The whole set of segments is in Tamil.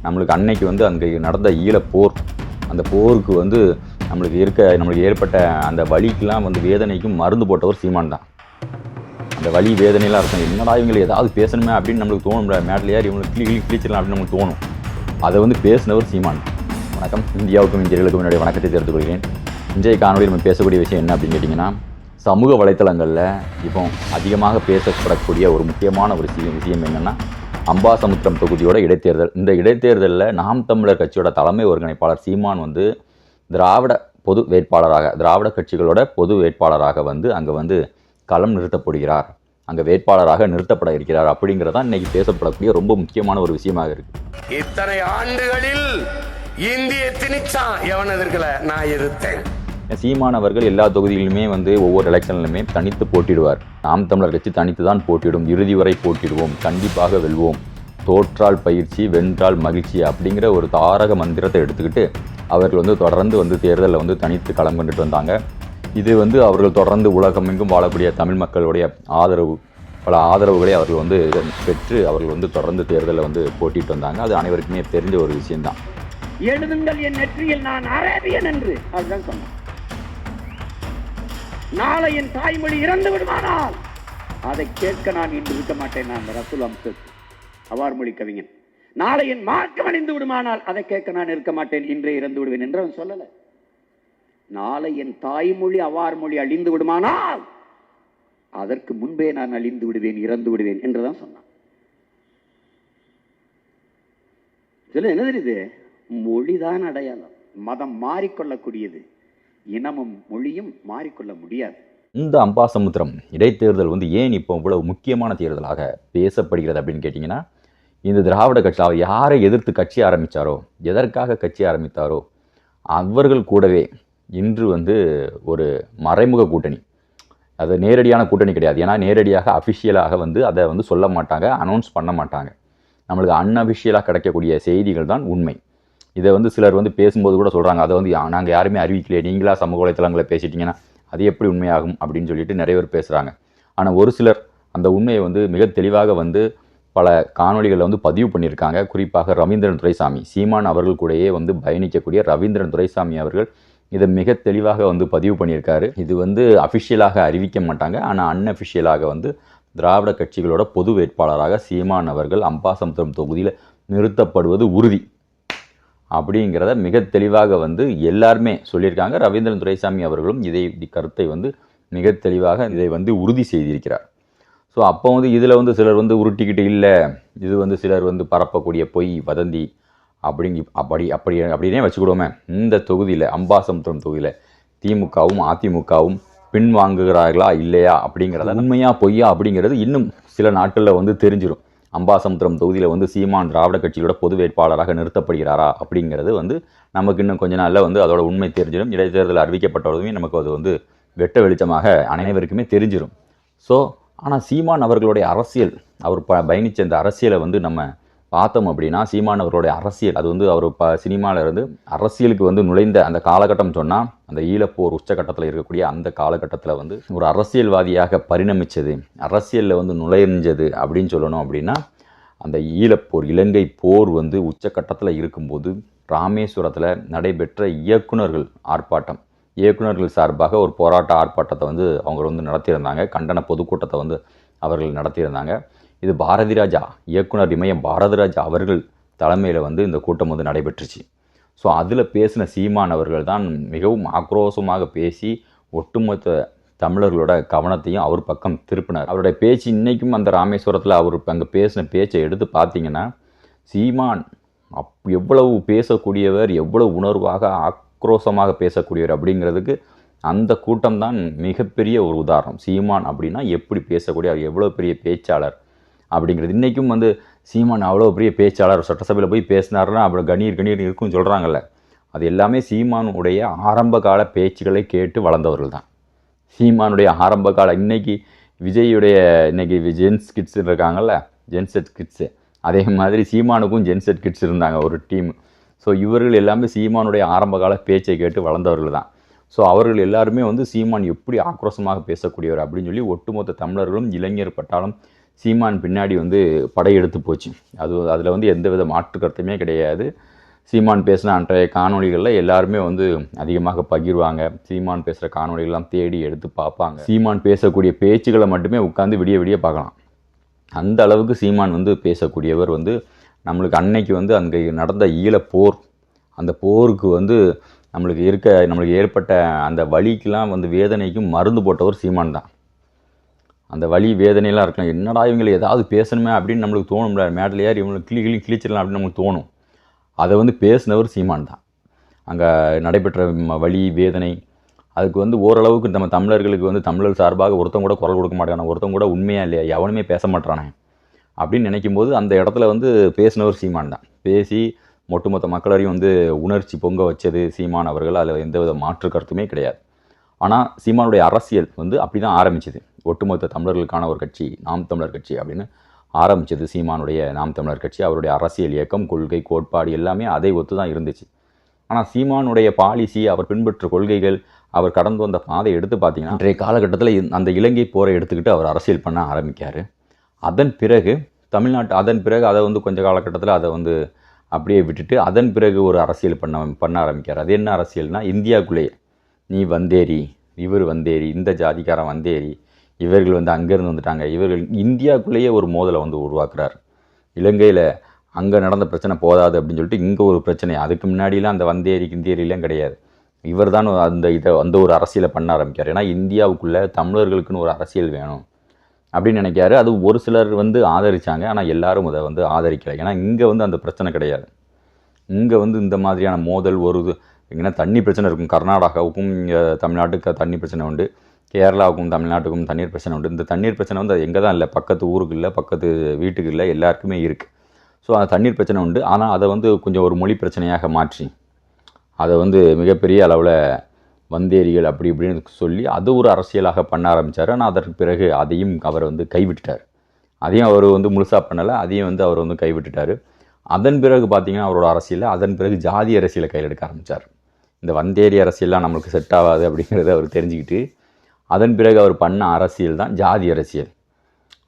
நம்மளுக்கு அன்னைக்கு வந்து அங்கே நடந்த ஈழப்போர், அந்த போருக்கு வந்து நம்மளுக்கு ஏற்பட்ட அந்த வலிக்கெலாம் வந்து வேதனைக்கும் மருந்து போட்டவர் சீமான் தான். அந்த வலி வேதனையெல்லாம் இருக்கும், என்னடா இவங்களை ஏதாவது பேசணுமே அப்படின்னு நம்மளுக்கு தோணும்ல, மேட்டில் ஏறி இவங்களுக்கு கிழிச்சிடலாம் அப்படின்னு நம்மளுக்கு தோணும். அதை வந்து பேசினவர் சீமான். வணக்கம், இந்தியாவுக்கும் இந்தியர்களுக்கும் என்னுடைய வணக்கத்தை தெரிவித்துக் கொள்கிறேன். இன்றைய காணொலியில் நம்ம பேசக்கூடிய விஷயம் என்ன அப்படின்னு கேட்டிங்கன்னா, சமூக வலைத்தளங்களில் இப்போ அதிகமாக பேசப்படக்கூடிய ஒரு முக்கியமான ஒரு விஷயம் என்னென்னா, அம்பாசமுத்திரம் தொகுதியோட இடைத்தேர்தல். இந்த இடைத்தேர்தலில் நாம் தமிழர் கட்சியோட தலைமை ஒருங்கிணைப்பாளர் சீமான் வந்து திராவிட கட்சிகளோட பொது வேட்பாளராக வந்து அங்கே வந்து களம் நிறுத்தப்படுகிறார், அங்கே வேட்பாளராக நிறுத்தப்பட இருக்கிறார். அப்படிங்கிறதான் இன்னைக்கு பேசப்படக்கூடிய ரொம்ப முக்கியமான ஒரு விஷயமாக இருக்கு. இத்தனை ஆண்டுகளில் இந்திய திணிச்சான் எவன் எதிர்க்கல, நான் எதிர்த்தேன். சீமான் அவர்கள் எல்லா தொகுதிகளிலுமே வந்து ஒவ்வொரு எலெக்ஷன்லையுமே தனித்து போட்டிடுவார். நாம் தமிழர் கட்சி தனித்து தான் போட்டிடும், இறுதி வரை போட்டிடுவோம், கண்டிப்பாக வெல்வோம், தோற்றால் பயிற்சி வென்றால் மகிழ்ச்சி அப்படிங்கிற ஒரு தாரக மந்திரத்தை எடுத்துக்கிட்டு அவர்கள் வந்து தொடர்ந்து வந்து தேர்தலில் வந்து தனித்து களம் கொண்டுட்டு வந்தாங்க. இது வந்து அவர்கள் தொடர்ந்து உலகமெங்கும் வாழக்கூடிய தமிழ் மக்களுடைய பல ஆதரவுகளை அவர்கள் வந்து பெற்று அவர்கள் வந்து தொடர்ந்து தேர்தலில் வந்து போட்டிட்டு வந்தாங்க. அது அனைவருக்குமே தெரிஞ்ச ஒரு விஷயம்தான். எழுதுங்கள் என் நெற்றியில் நான் அரேபியன் என்று அதுதான் சொன்னான். நாளை என் தாய்மொழி இறந்து விடுமானால் அதை கேட்க நான் இன்று இருக்க மாட்டேன். நான் ரசூல் அம்சத் அவார் மொழி கவிஞன். நாளை என் மார்க்கம் அணிந்து விடுமானால் அதை கேட்க நான் இருக்க மாட்டேன், இன்றே இறந்து விடுவேன் என்று அவன் சொல்லல. நாளை என் தாய்மொழி அவார் மொழி அழிந்து விடுமானால் அதற்கு முன்பே நான் அழிந்து விடுவேன், இறந்து விடுவேன் என்றுதான் சொன்னான். சொல்ல என்ன தெரியுது? மொழிதான் அடையாளம். மதம் மாறிக்கொள்ளக்கூடியது, இனமும் மொழியும் மாறிக்கொள்ள முடியாது. இந்த அம்பாசமுத்திரம் இடைத்தேர்தல் வந்து ஏன் இப்போ இவ்வளவு முக்கியமான தேர்தலாக பேசப்படுகிறது அப்படின்னு கேட்டிங்கன்னா, இந்த திராவிட கட்சி அவர் யாரை எதிர்த்து கட்சி ஆரம்பித்தாரோ, எதற்காக கட்சி ஆரம்பித்தாரோ அவர்கள் கூடவே இன்று வந்து ஒரு மறைமுக கூட்டணி, அது நேரடியான கூட்டணி கிடையாது. ஏன்னா நேரடியாக அஃபிஷியலாக வந்து அதை வந்து சொல்ல மாட்டாங்க, அனௌன்ஸ் பண்ண மாட்டாங்க. நம்மளுக்கு அன்அஃபிஷியலாக கிடைக்கக்கூடிய செய்திகள் தான் உண்மை. இதை வந்து சிலர் வந்து பேசும்போது கூட சொல்கிறாங்க, அதை வந்து நாங்கள் யாருமே அறிவிக்கலையே, நீங்களா சமூக வலைத்தளங்களை பேசிட்டிங்கன்னா அது எப்படி உண்மையாகும் அப்படின்னு சொல்லிட்டு நிறைய பேர் பேசுகிறாங்க. ஆனால் ஒரு சிலர் அந்த உண்மையை வந்து மிக தெளிவாக வந்து பல காணொலிகளில் வந்து பதிவு பண்ணியிருக்காங்க. குறிப்பாக ரவீந்திரன் துரைசாமி, சீமான் அவர்கள் கூடயே வந்து பயணிக்கக்கூடிய ரவீந்திரன் துரைசாமி அவர்கள் இதை மிக தெளிவாக வந்து பதிவு பண்ணியிருக்காரு. இது வந்து அஃபிஷியலாக அறிவிக்க மாட்டாங்க, ஆனால் அன்அஃபிஷியலாக வந்து திராவிட கட்சிகளோட பொது வேட்பாளராக சீமான் அவர்கள் அம்பாசமுத்திரம் தொகுதியில் நிறுத்தப்படுவது உறுதி அப்படிங்கிறத மிக தெளிவாக வந்து எல்லாருமே சொல்லியிருக்காங்க. ரவீந்திரன் துரைசாமி அவர்களும் கருத்தை வந்து மிக தெளிவாக இதை வந்து உறுதி செய்திருக்கிறார். ஸோ அப்போ வந்து இதில் வந்து சிலர் வந்து உருட்டிக்கிட்டு இல்லை, இது வந்து சிலர் வந்து பரப்பக்கூடிய பொய் வதந்தி அப்படின்னே வச்சுக்கிடுவோமே. இந்த தொகுதியில் அம்பாசமுத்திரம் தொகுதியில் திமுகவும் அதிமுகவும் பின்வாங்குகிறார்களா இல்லையா அப்படிங்கிறத, உண்மையா பொய்யா அப்படிங்கிறது இன்னும் சில நாட்களில் வந்து தெரிஞ்சிடும். அம்பாசமுத்திரம் தொகுதியில் வந்து சீமான் திராவிட கட்சியோட பொது வேட்பாளராக நிறுத்தப்படுகிறாரா அப்படிங்கிறது வந்து நமக்கு இன்னும் கொஞ்ச நாளில் வந்து அதோட உண்மை தெரிஞ்சிடும். இடைத்தேர்தல் அறிவிக்கப்பட்டதுமே நமக்கு அது வந்து வெட்ட வெளிச்சமாக அனைவருக்குமே தெரிஞ்சிடும். ஸோ ஆனால் சீமான் அவர்களுடைய அரசியல், அவர் பயணித்த இந்த அரசியலை வந்து நம்ம பார்த்தோம் அப்படின்னா, சீமான் அவர்களுடைய அரசியல் அது வந்து அவர் சினிமாவில் இருந்து அரசியலுக்கு வந்து நுழைந்த அந்த காலகட்டம் சொன்னால், அந்த ஈழப்போர் உச்சகட்டத்தில் இருக்கக்கூடிய அந்த காலகட்டத்தில் வந்து ஒரு அரசியல்வாதியாக பரிணமித்தது, அரசியலில் வந்து நுழைஞ்சது அப்படின்னு சொல்லணும். அப்படின்னா அந்த ஈழப்போர், இலங்கை போர் வந்து உச்சகட்டத்தில் இருக்கும்போது ராமேஸ்வரத்தில் நடைபெற்ற இயக்குநர்கள் சார்பாக ஒரு போராட்ட ஆர்ப்பாட்டத்தை வந்து அவங்க வந்து நடத்தியிருந்தாங்க. கண்டன பொதுக்கூட்டத்தை வந்து அவர்கள் நடத்தியிருந்தாங்க. இது பாரதிராஜா, இயக்குனர் இமயம் பாரதிராஜா அவர்கள் தலைமையில் வந்து இந்த கூட்டம் வந்து நடைபெற்றுச்சு. ஸோ அதில் பேசின சீமான் அவர்கள் தான் மிகவும் ஆக்ரோஷமாக பேசி ஒட்டுமொத்த தமிழர்களோட கவனத்தையும் அவர் பக்கம் திருப்பினார். அவருடைய பேச்சு இன்றைக்கும் அந்த ராமேஸ்வரத்தில் அவர் அங்கே பேசின பேச்சை எடுத்து பார்த்தீங்கன்னா, சீமான் எவ்வளவு பேசக்கூடியவர், எவ்வளவு உணர்வாக ஆக்ரோஷமாக பேசக்கூடியவர் அப்படிங்கிறதுக்கு அந்த கூட்டம் தான் மிகப்பெரிய ஒரு உதாரணம். சீமான் அப்படின்னா எப்படி பேசக்கூடிய, அவர் எவ்வளோ பெரிய பேச்சாளர் அப்படிங்கிறது. இன்றைக்கும் வந்து சீமான் அவ்வளோ பெரிய பேச்சாளர், சட்டசபையில் போய் பேசினார்னா அப்புறம் கணீர் இருக்குன்னு சொல்கிறாங்கல்ல, அது எல்லாமே சீமானுடைய ஆரம்ப கால பேச்சுக்களை கேட்டு வளர்ந்தவர்கள் தான். சீமானுடைய ஆரம்ப கால இன்றைக்கி ஜென்ஸ் கிட்ஸ் இருக்காங்கல்ல, ஜென்செட் கிட்ஸு, அதே மாதிரி சீமானுக்கும் ஜென்செட் கிட்ஸ் இருந்தாங்க ஒரு டீம். ஸோ இவர்கள் எல்லாமே சீமானுடைய ஆரம்ப கால பேச்சை கேட்டு வளர்ந்தவர்கள் தான். ஸோ அவர்கள் எல்லாருமே வந்து சீமான் எப்படி ஆக்ரோஷமாக பேசக்கூடியவர் அப்படின்னு சொல்லி ஒட்டுமொத்த தமிழர்களும் இளைஞர் பட்டாலும் சீமான் பின்னாடி வந்து படையெடுத்து போச்சு. அதில் வந்து எந்த வித மாற்று கருத்துமே கிடையாது. சீமான் பேசின அன்றைய காணொளிகளில் எல்லாருமே வந்து அதிகமாக பகிர்வாங்க. சீமான் பேசுகிற காணொளிகள்லாம் தேடி எடுத்து பார்ப்பாங்க. சீமான் பேசக்கூடிய பேச்சுகளை மட்டுமே உட்காந்து விடிய விடிய பார்க்கலாம். அந்த அளவுக்கு சீமான் வந்து பேசக்கூடியவர் வந்து நம்மளுக்கு அன்னைக்கு வந்து அங்கே நடந்த ஈழப்போர், அந்த போருக்கு வந்து நம்மளுக்கு ஏற்பட்ட அந்த வலிக்கெலாம் வந்து வேதனைக்கும் மருந்து போட்டவர் சீமான் தான். அந்த வலி வேதனையெல்லாம் இருக்கலாம், என்னடா இவங்களை ஏதாவது பேசணுமே அப்படின்னு நம்மளுக்கு தோணும்ல, மேடல் ஏறி இவங்களுக்கு கிழிச்சிடலாம் அப்படின்னு நம்மளுக்கு தோணும். அதை வந்து பேசினவர் சீமான் தான். அங்கே நடைபெற்ற வலி வேதனை அதுக்கு வந்து ஓரளவுக்கு நம்ம தமிழர்களுக்கு வந்து தமிழர் சார்பாக ஒருத்தங்க கூட குரல் கொடுக்க மாட்டானே, ஒருத்தங்க கூட உண்மையாக இல்லையா, எவனுமே பேச மாட்டானே அப்படின்னு நினைக்கும் போது அந்த இடத்துல வந்து பேசினவர் சீமான் தான். பேசி ஒட்டுமொத்த மக்களையும் வந்து உணர்ச்சி பொங்க வச்சது சீமான் அவர்கள். அதில் எந்தவித மாற்று கருத்துமே கிடையாது. ஆனால் சீமானுடைய அரசியல் வந்து அப்படி தான் ஆரம்பிச்சது. ஒட்டுமொத்த தமிழர்களுக்கான ஒரு கட்சி நாம் தமிழர் கட்சி அப்படின்னு ஆரம்பித்தது சீமானுடைய நாம் தமிழர் கட்சி. அவருடைய அரசியல் இயக்கம், கொள்கை, கோட்பாடு எல்லாமே அதை ஒத்து தான் இருந்துச்சு. ஆனால் சீமானுடைய பாலிசி, அவர் பின்பற்ற கொள்கைகள், அவர் கடந்து வந்த பாதை எடுத்து பார்த்தீங்கன்னா இன்றைய காலகட்டத்தில் அந்த இலங்கை போரை எடுத்துக்கிட்டு அவர் அரசியல் பண்ண ஆரம்பிக்கார். அதன் பிறகு அதை வந்து கொஞ்ச காலகட்டத்தில் அதை வந்து அப்படியே விட்டுட்டு அதன் பிறகு ஒரு அரசியல் பண்ண ஆரம்பிக்கார். அது என்ன அரசியல்னா, இந்தியாவுக்குள்ளேயே நீ வந்தேரி, இவர் வந்தேரி, இந்த ஜாதிக்காரன் வந்தேரி, இவர்கள் வந்து அங்கேருந்து வந்துட்டாங்க, இவர்கள் இந்தியாவுக்குள்ளேயே ஒரு மோதலை வந்து உருவாக்குறார். இலங்கையில் அங்கே நடந்த பிரச்சனை போதாது அப்படின்னு சொல்லிட்டு இங்கே ஒரு பிரச்சனை. அதுக்கு முன்னாடிலாம் அந்த வந்தேரி கிந்தேரிலாம் கிடையாது. இவர் தான் அந்த ஒரு அரசியலை பண்ண ஆரம்பிக்கார். ஏன்னா இந்தியாவுக்குள்ளே தமிழர்களுக்குன்னு ஒரு அரசியல் வேணும் அப்படின்னு நினைக்காரு. அது ஒரு சிலர் வந்து ஆதரித்தாங்க, ஆனால் எல்லாரும் அதை வந்து ஆதரிக்கலை. ஏன்னா இங்கே வந்து அந்த பிரச்சனை கிடையாது. இங்கே வந்து இந்த மாதிரியான மோதல் எங்கன்னா தண்ணி பிரச்சனை இருக்கும். கர்நாடகாவுக்கும் தமிழ்நாட்டுக்கு தண்ணி பிரச்சனை உண்டு, கேரளாவுக்கும் தமிழ்நாட்டுக்கும் தண்ணீர் பிரச்சனை உண்டு. இந்த தண்ணீர் பிரச்சனை வந்து எங்கே தான் இல்லை, பக்கத்து ஊருக்கு இல்லை, பக்கத்து வீட்டுக்கு இல்லை, எல்லாருக்குமே இருக்குது. ஸோ அந்த தண்ணீர் பிரச்சனை உண்டு. ஆனால் அதை வந்து கொஞ்சம் ஒரு மொழி பிரச்சனையாக மாற்றி அதை வந்து மிகப்பெரிய அளவில் வந்தேரிகள் அப்படி இப்படின்னு சொல்லி அது ஒரு அரசியலாக பண்ண ஆரம்பித்தார். ஆனால் அதற்கு பிறகு அதையும் அவர் வந்து கைவிட்டுட்டார். அதையும் அவர் வந்து முழுசாக பண்ணலை, அதையும் வந்து அவர் வந்து கைவிட்டுட்டார். அதன் பிறகு பார்த்திங்கன்னா அவரோட அரசியலில் அதன் பிறகு ஜாதி அரசியலை கையில் எடுக்க ஆரம்பித்தார். இந்த வந்தேரி அரசியல்லாம் நம்மளுக்கு செட் ஆகாது அப்படிங்கிறத அவர் தெரிஞ்சுக்கிட்டு அதன் பிறகு அவர் பண்ண அரசியல் தான் ஜாதி அரசியல்.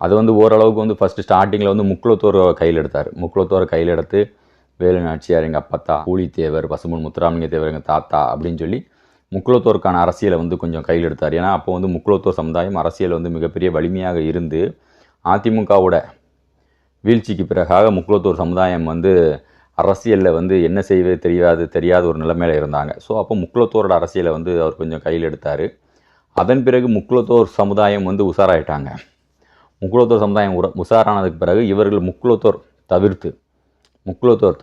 அது வந்து ஓரளவுக்கு வந்து ஃபஸ்ட்டு ஸ்டார்டிங்கில் வந்து முக்குலத்தோரை கையில் எடுத்தார். முக்குலத்தோரை கையில் எடுத்து வேலு நாச்சியார் எங்கள் அப்பத்தா, பூலித்தேவர், பசும்பொன் முத்துராமலிங்க தேவர் எங்கள் தாத்தா அப்படின்னு சொல்லி முக்குலத்தோருக்கான அரசியலை வந்து கொஞ்சம் கையில் எடுத்தார். ஏன்னா அப்போ வந்து முக்குலத்தோர் சமுதாயம் அரசியல் வந்து மிகப்பெரிய வலிமையாக இருந்து அதிமுகவோட வீழ்ச்சிக்கு பிறகாக முக்குலத்தோர் சமுதாயம் வந்து அரசியலில் வந்து என்ன செய்வது தெரியாத ஒரு நிலைமையில் இருந்தாங்க. ஸோ அப்போ முக்குலத்தோரோட அரசியலை வந்து அவர் கொஞ்சம் கையில் எடுத்தார். அதன் பிறகு முக்குலத்தோர் சமுதாயம் வந்து உஷாராயிட்டாங்க. முக்குலத்தோர் சமுதாயம் உஷாரானதுக்கு பிறகு இவர்கள் முக்குலத்தோர்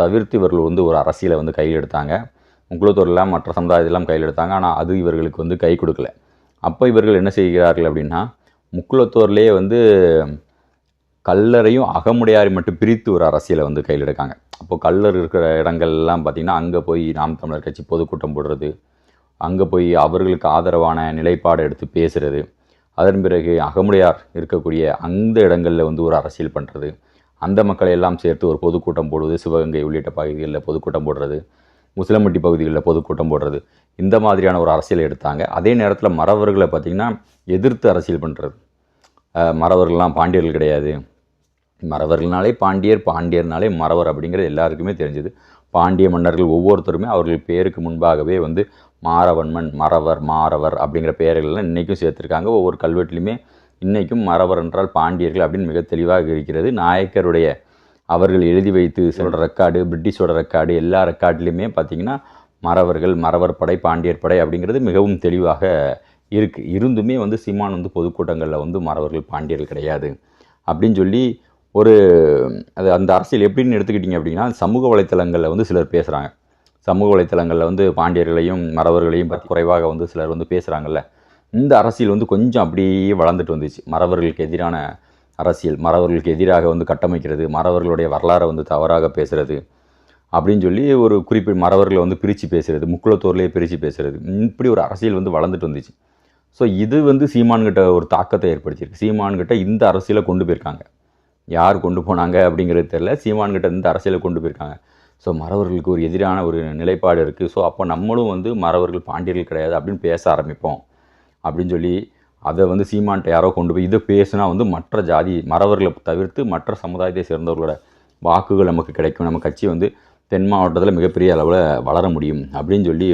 தவிர்த்து இவர்கள் வந்து ஒரு அரசியலை வந்து கையில் எடுத்தாங்க. முக்குலத்தோர் எல்லாம் மற்ற சமுதாயத்தெல்லாம் கையில் எடுத்தாங்க. ஆனால் அது இவர்களுக்கு வந்து கை கொடுக்கல. அப்போ இவர்கள் என்ன செய்கிறார்கள் அப்படின்னா, முக்குலத்தோர்லேயே வந்து கல்லரையும் அகமுடையாரை மட்டும் பிரித்து ஒரு அரசியலை வந்து கையில் எடுக்காங்க. அப்போது கல்லர் இருக்கிற இடங்கள்லாம் பார்த்திங்கன்னா அங்கே போய் நாம் தமிழர் கட்சி பொதுக்கூட்டம் போடுறது, அங்கே போய் அவர்களுக்கு ஆதரவான நிலைப்பாடு எடுத்து பேசுகிறது, அதன் பிறகு அகமுடையார் இருக்கக்கூடிய அந்த இடங்களில் வந்து ஒரு அரசியல் பண்ணுறது, அந்த மக்களை எல்லாம் சேர்த்து ஒரு பொதுக்கூட்டம் போடுவது, சிவகங்கை உள்ளிட்ட பகுதிகளில் பொதுக்கூட்டம் போடுறது, முசிலம்பட்டி பகுதிகளில் பொதுக்கூட்டம் போடுறது, இந்த மாதிரியான ஒரு அரசியலை எடுத்தாங்க. அதே நேரத்தில் மறவர்களை பார்த்திங்கன்னா எதிர்த்து அரசியல் பண்ணுறது. மறவர்கள்லாம் பாண்டியர்கள் கிடையாது, மறவர்கள்னாலே பாண்டியர்னாலே மறவர் அப்படிங்கிறது எல்லாருக்குமே தெரிஞ்சது. பாண்டிய மன்னர்கள் ஒவ்வொருத்தருமே அவர்கள் பேருக்கு முன்பாகவே வந்து மாறவன்மன், மறவர், மாறவர் அப்படிங்கிற பெயர்கள்லாம் இன்றைக்கும் சேர்த்துருக்காங்க. ஒவ்வொரு கல்வெட்டுலையுமே இன்றைக்கும் மறவர் என்றால் பாண்டியர்கள் அப்படின்னு மிக தெளிவாக இருக்கிறது. நாயக்கருடைய அவர்கள் எழுதி வைத்து சொல்கிற ரெக்கார்டு, பிரிட்டிஷோட ரெக்கார்டு, எல்லா ரெக்கார்ட்லேயுமே பார்த்திங்கன்னா மறவர்கள், மறவர் படை, பாண்டியர் படை அப்படிங்கிறது மிகவும் தெளிவாக இருக்குது. இருந்துமே வந்து சீமான் வந்து பொதுக்கூட்டங்களில் வந்து மறவர்கள், பாண்டியர்கள் கிடையாது அப்படின்னு சொல்லி அந்த அரசியல் எப்படின்னு எடுத்துக்கிட்டிங்க அப்படின்னா, சமூக வலைத்தளங்களில் வந்து சிலர் பேசுகிறாங்க. சமூக வலைத்தளங்களில் வந்து பாண்டியர்களையும் மறவர்களையும் பற்றி குறைவாக வந்து சிலர் வந்து பேசுகிறாங்கல்ல, இந்த அரசியல் வந்து கொஞ்சம் அப்படியே வளர்ந்துட்டு வந்துச்சு. மறவர்களுக்கு எதிரான அரசியல், மறவர்களுக்கு எதிராக வந்து கட்டமைக்கிறது, மறவர்களுடைய வரலாறை வந்து தவறாக பேசுகிறது அப்படின்னு சொல்லி ஒரு குறிப்பிட்ட மறவர்களை வந்து பிரித்து பேசுகிறது, முக்குலத்தோர்லேயே பிரித்து பேசுகிறது, இப்படி ஒரு அரசியல் வந்து வளர்ந்துட்டு வந்துச்சு. ஸோ இது வந்து சீமான்கிட்ட ஒரு தாக்கத்தை ஏற்படுத்தியிருக்கு. சீமான்கிட்ட இந்த அரசியலை கொண்டு போயிருக்காங்க. யார் கொண்டு போனாங்க அப்படிங்கிறது தெரியல, சீமான்கிட்ட இந்த அரசியலை கொண்டு போயிருக்காங்க. ஸோ மறவர்களுக்கு ஒரு எதிரான ஒரு நிலைப்பாடு இருக்குது. ஸோ அப்போ நம்மளும் வந்து மறவர்கள் பாண்டியர்கள் கிடையாது அப்படின்னு பேச ஆரம்பிப்போம் அப்படின்னு சொல்லி அதை வந்து சீமான்ட்ட யாரோ கொண்டு போய் இதை பேசுனா வந்து மற்ற ஜாதி மறவர்களை தவிர்த்து மற்ற சமுதாயத்தை சேர்ந்தவர்களோட வாக்குகள் நமக்கு கிடைக்கும், நம்ம கட்சி வந்து தென் மாவட்டத்தில் மிகப்பெரிய அளவில் வளர முடியும் அப்படின்னு சொல்லி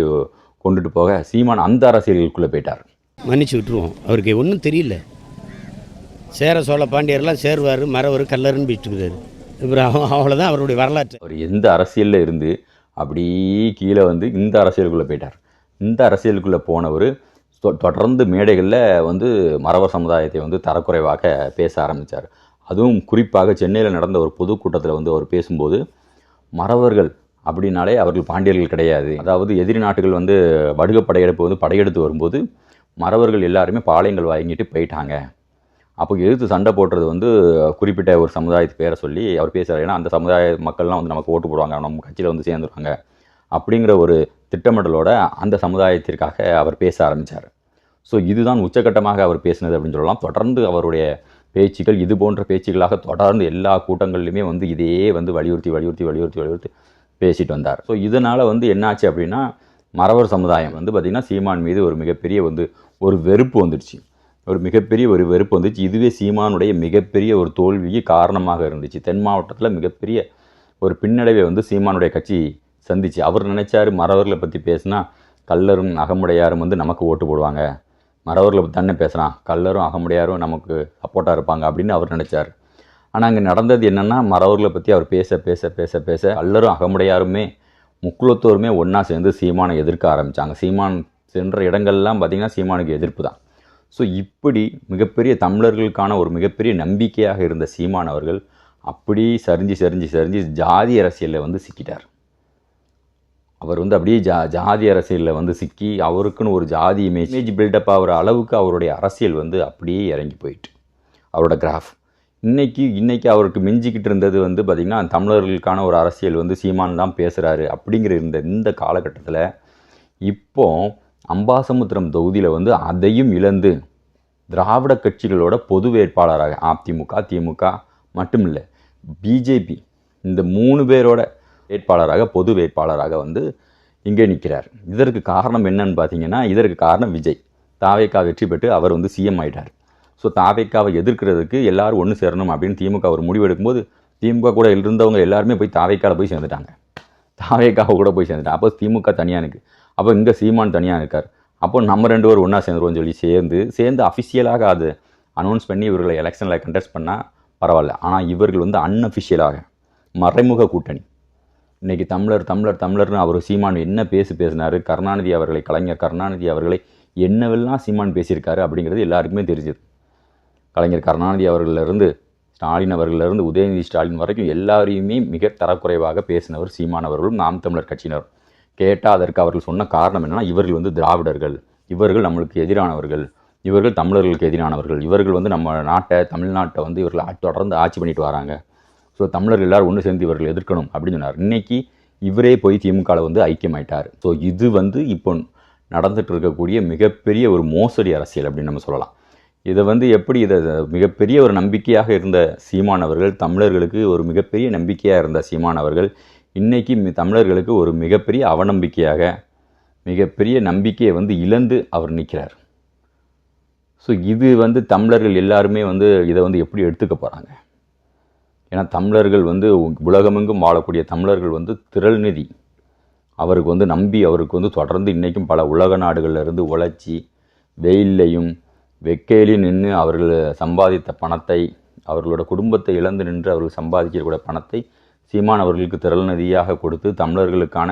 கொண்டுட்டு போக சீமான் அந்த அரசியலுக்குள்ளே போயிட்டார். மன்னிச்சு விட்டுருவோம், அவருக்கு ஒன்றும் தெரியல. சேர சோழ பாண்டியர்லாம் சேருவார், மறவர் கல்லருன்னு போயிட்டு இருக்கிறாரு. அப்புறம் அவ்வளோதான் அவருடைய வரலாற்று. அவர் எந்த அரசியலில் இருந்து அப்படி கீழே வந்து இந்த அரசியலுக்குள்ளே போயிட்டார். இந்த அரசியலுக்குள்ளே போனவர் தொடர்ந்து மேடைகளில் வந்து மறவர் சமுதாயத்தை வந்து தரக்குறைவாக பேச ஆரம்பித்தார். அதுவும் குறிப்பாக சென்னையில் நடந்த ஒரு பொதுக்கூட்டத்தில் வந்து அவர் பேசும்போது மறவர்கள் அப்படின்னாலே அவர்கள் பாண்டியர்கள் கிடையாது, அதாவது எதிரி நாட்டுகள் வந்து வடுக படையெடுப்பு வந்து படையெடுத்து வரும்போது மறவர்கள் எல்லாருமே பாளையங்கள் வாங்கிட்டு போயிட்டாங்க, அப்போ எதிர்த்து சண்டை போடுறது வந்து குறிப்பிட்ட ஒரு சமுதாயத்துக்கு பேரை சொல்லி அவர் பேசுகிறார். ஏன்னா அந்த சமுதாய மக்கள்லாம் வந்து நமக்கு ஓட்டு போடுவாங்க, நம்ம கட்சியில் வந்து சேர்ந்துருவாங்க அப்படிங்கிற ஒரு திட்டமிடலோட அந்த சமுதாயத்திற்காக அவர் பேச ஆரம்பித்தார். ஸோ இதுதான் உச்சக்கட்டமாக அவர் பேசினது அப்படின்னு சொல்லலாம். தொடர்ந்து அவருடைய பேச்சுக்கள் இது போன்ற பேச்சுக்களாக தொடர்ந்து எல்லா கூட்டங்கள்லையுமே வந்து இதையே வந்து வலியுறுத்தி பேசிட்டு வந்தார். ஸோ இதனால் வந்து என்னாச்சு அப்படின்னா மறவர் சமுதாயம் வந்து பார்த்திங்கன்னா சீமான் மீது ஒரு மிகப்பெரிய வந்து ஒரு வெறுப்பு வந்துடுச்சு, ஒரு வெறுப்பு வந்துச்சு. இதுவே சீமானுடைய மிகப்பெரிய ஒரு தோல்விக்கு காரணமாக இருந்துச்சு. தென் மாவட்டத்தில் மிகப்பெரிய ஒரு பின்னடைவை வந்து சீமானுடைய கட்சி சந்திச்சு. அவர் நினைச்சார் மறவர்களை பற்றி பேசினா கல்லரும் அகமுடையாரும் வந்து நமக்கு ஓட்டு போடுவாங்க, மறவர்களை பற்றி தானே பேசுகிறான், கல்லரும் அகமுடையாரும் நமக்கு சப்போர்ட்டாக இருப்பாங்க அப்படின்னு அவர் நினச்சார். ஆனால் அங்கே நடந்தது என்னென்னா மறவர்களை பற்றி அவர் பேச கல்லரும் அகமுடையாருமே முக்குளத்தோருமே ஒன்றா சேர்ந்து சீமானை எதிர்க்க ஆரம்பித்தாங்க. சீமான் சென்ற இடங்கள்லாம் பார்த்திங்கன்னா சீமானுக்கு எதிர்ப்பு தான். ஸோ இப்படி மிகப்பெரிய தமிழர்களுக்கான ஒரு மிகப்பெரிய நம்பிக்கையாக இருந்த சீமான் அவர்கள் அப்படி சரிஞ்சு ஜாதி அரசியலில் வந்து சிக்கிட்டார். அவர் வந்து அப்படியே ஜாதி அரசியலில் வந்து சிக்கி அவருக்குன்னு ஒரு ஜாதி இமேஜ் பில்டப் ஆகிற அளவுக்கு அவருடைய அரசியல் வந்து அப்படியே இறங்கி போயிட்டு அவரோட கிராஃப் இன்றைக்கி அவருக்கு மிஞ்சிக்கிட்டு இருந்தது வந்து பார்த்திங்கன்னா தமிழர்களுக்கான ஒரு அரசியல் வந்து சீமான் தான் பேசுகிறாரு அப்படிங்கிற இந்த காலகட்டத்தில் இப்போ அம்பாசமுத்திரம் தொகுதியில் வந்து அதையும் இழந்து திராவிட கட்சிகளோட பொது வேட்பாளராக அதிமுக திமுக மட்டும் இல்லை பிஜேபி இந்த 3 பேரோட வேட்பாளராக பொது வேட்பாளராக வந்து இங்கே நிற்கிறார். இதற்கு காரணம் என்னன்னு பார்த்தீங்கன்னா இதற்கு காரணம் விஜய். தாவேக்கா வெற்றி பெற்று அவர் வந்து சிஎம் ஆகிட்டார். ஸோ தாவேக்காவை எதிர்க்கிறதுக்கு எல்லாரும் ஒன்று சேரணும் அப்படின்னு திமுக ஒரு முடிவு எடுக்கும்போது திமுக கூட இருந்தவங்க எல்லாருமே போய் தாவேக்காவில் போய் சேர்ந்துட்டாங்க, தாவேக்காவை கூட போய் சேர்ந்துட்டாங்க. அப்போ திமுக தனியாக இருக்குது, அப்போ இங்கே சீமான் தனியாக இருக்கார். அப்போ நம்ம 2 பேரும் ஒன்றா சேர்ந்துருவோம்னு சொல்லி சேர்ந்து அஃபிஷியலாக அது அனௌன்ஸ் பண்ணி இவர்களை எலெக்ஷனில் கண்டெஸ்ட் பண்ணால் பரவாயில்ல. ஆனால் இவர்கள் வந்து அன்அஃபிஷியலாக மறைமுக கூட்டணி. இன்றைக்கி தமிழர்னு அவர் சீமான் என்ன பேசினார், கலைஞர் கருணாநிதி அவர்களை என்னவெல்லாம் சீமான் பேசியிருக்காரு அப்படிங்கிறது எல்லாருக்குமே தெரிஞ்சது. கலைஞர் கருணாநிதி அவர்களிலிருந்து ஸ்டாலின் அவர்களிலிருந்து உதயநிதி ஸ்டாலின் வரைக்கும் எல்லாரையுமே மிக தரக்குறைவாக பேசினவர் சீமான் அவர்களும் நாம் தமிழர் கட்சியினர். கேட்டால் அதற்கு அவர்கள் சொன்ன காரணம் என்னென்னா இவர்கள் வந்து திராவிடர்கள், இவர்கள் நம்மளுக்கு எதிரானவர்கள், இவர்கள் தமிழர்களுக்கு எதிரானவர்கள், இவர்கள் வந்து நம்ம தமிழ்நாட்டை வந்து இவர்கள் தொடர்ந்து ஆட்சி பண்ணிட்டு வராங்க, ஸோ தமிழர்கள் எல்லோரும் ஒன்று சேர்ந்து இவர்கள் எதிர்க்கணும் அப்படின்னு சொன்னார். இன்றைக்கி இவரே போய் திமுகவில் வந்து ஐக்கியமாயிட்டார். ஸோ இது வந்து இப்போ நடந்துட்டு இருக்கக்கூடிய மிகப்பெரிய ஒரு மோசடி அரசியல் அப்படின்னு நம்ம சொல்லலாம். இதை வந்து எப்படி இதை மிகப்பெரிய ஒரு நம்பிக்கையாக இருந்த சீமான் அவர்கள், தமிழர்களுக்கு ஒரு மிகப்பெரிய நம்பிக்கையாக இருந்த சீமான் அவர்கள் இன்றைக்கி தமிழர்களுக்கு ஒரு மிகப்பெரிய அவநம்பிக்கையாக மிகப்பெரிய நம்பிக்கையை வந்து இழந்து அவர் நிற்கிறார். ஸோ இது வந்து தமிழர்கள் எல்லாருமே வந்து இதை வந்து எப்படி எடுத்துக்க போகிறாங்க? ஏன்னா தமிழர்கள் வந்து உலகமெங்கும் வாழக்கூடிய தமிழர்கள் வந்து திரள் நிதி அவருக்கு வந்து நம்பி அவருக்கு வந்து தொடர்ந்து இன்றைக்கும் பல உலக நாடுகளிலிருந்து உழைச்சி வெயில்லையும் வெக்கையிலையும் நின்று அவர்கள் சம்பாதித்த பணத்தை, அவர்களோட குடும்பத்தை இழந்து நின்று அவர்கள் சம்பாதிக்கக்கூடிய பணத்தை சீமான் அவர்களுக்கு திரள் நிதியாக கொடுத்து தமிழர்களுக்கான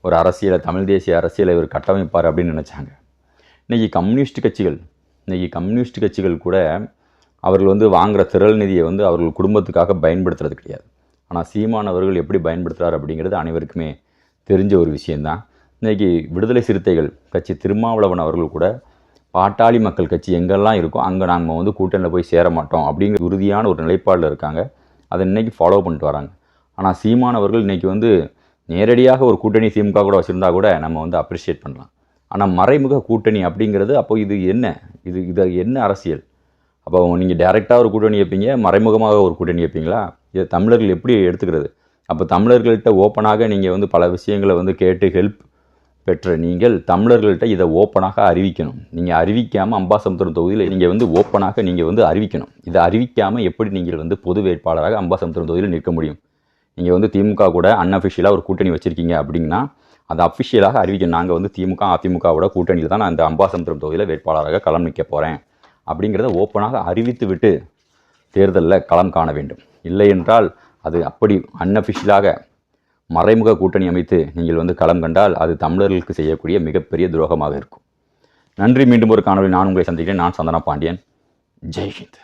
ஒரு அரசியலை, தமிழ் தேசிய அரசியலை இவர் கட்டமைப்பார் அப்படின்னு நினச்சாங்க. இன்றைக்கி கம்யூனிஸ்ட் கட்சிகள் கூட அவர்கள் வந்து வாங்குகிற திரள் நிதியை வந்து அவர்கள் குடும்பத்துக்காக பயன்படுத்துறது கிடையாது. ஆனால் சீமான் அவர்கள் எப்படி பயன்படுத்துகிறார் அப்படிங்கிறது அனைவருக்குமே தெரிஞ்ச ஒரு விஷயந்தான். இன்றைக்கி விடுதலை சிறுத்தைகள் கட்சி திருமாவளவன் அவர்கள் கூட பாட்டாளி மக்கள் கட்சி எங்கெல்லாம் இருக்கோ அங்கே நாங்கள் வந்து கூட்டணியில் போய் சேர மாட்டோம் அப்படிங்கிற உறுதியான ஒரு நிலைப்பாடில் இருக்காங்க. அதை இன்றைக்கி ஃபாலோ பண்ணிட்டு வராங்க. ஆனால் சீமான் அவர்கள் இன்றைக்கி வந்து நேரடியாக ஒரு கூட்டணி திமுக கூட வச்சுருந்தா கூட நம்ம வந்து அப்ரிஷியேட் பண்ணலாம். ஆனால் மறைமுக கூட்டணி அப்படிங்கிறது அப்போ இது என்ன அரசியல்? அப்போ நீங்கள் டைரெக்டாக ஒரு கூட்டணி வைப்பீங்க, மறைமுகமாக ஒரு கூட்டணி வைப்பீங்களா? இதை தமிழர்கள் எப்படி எடுத்துக்கிறது? அப்போ தமிழர்கள்ட்ட ஓப்பனாக நீங்கள் வந்து பல விஷயங்களை வந்து கேட்டு ஹெல்ப் பெற்ற நீங்கள் தமிழர்கள்ட்ட இதை ஓப்பனாக அறிவிக்கணும். நீங்கள் அறிவிக்காமல் அம்பாசமுத்திரம் தொகுதியில் நீங்கள் வந்து ஓப்பனாக நீங்கள் வந்து அறிவிக்கணும். இதை அறிவிக்காமல் எப்படி நீங்கள் வந்து பொது வேட்பாளராக அம்பாசமுத்திரம் தொகுதியில் நிற்க முடியும்? நீங்கள் வந்து திமுக கூட அன்அஃபிஷியலாக ஒரு கூட்டணி வச்சுருக்கீங்க அப்படின்னா அதை அஃபிஷியலாக அறிவிக்கணும். நாங்கள் வந்து திமுக அதிமுகவோட கூட்டணியில் தான் நான் இந்த அம்பாசமுத்திரம் தொகுதியில் வேட்பாளராக களம் நிற்க போகிறேன் அப்படிங்கிறத ஓப்பனாக அறிவித்து விட்டு தேர்தலில் களம் காண வேண்டும். இல்லை என்றால் அது அப்படி அன்அஃபிஷியலாக மறைமுக கூட்டணி அமைத்து நீங்கள் வந்து களம் கண்டால் அது தமிழர்களுக்கு செய்யக்கூடிய மிகப்பெரிய துரோகமாக இருக்கும். நன்றி. மீண்டும் ஒரு காணொலி நான் உங்களை சந்திக்கிறேன். நான் சந்தனா பாண்டியன். ஜெய் ஹிந்த்.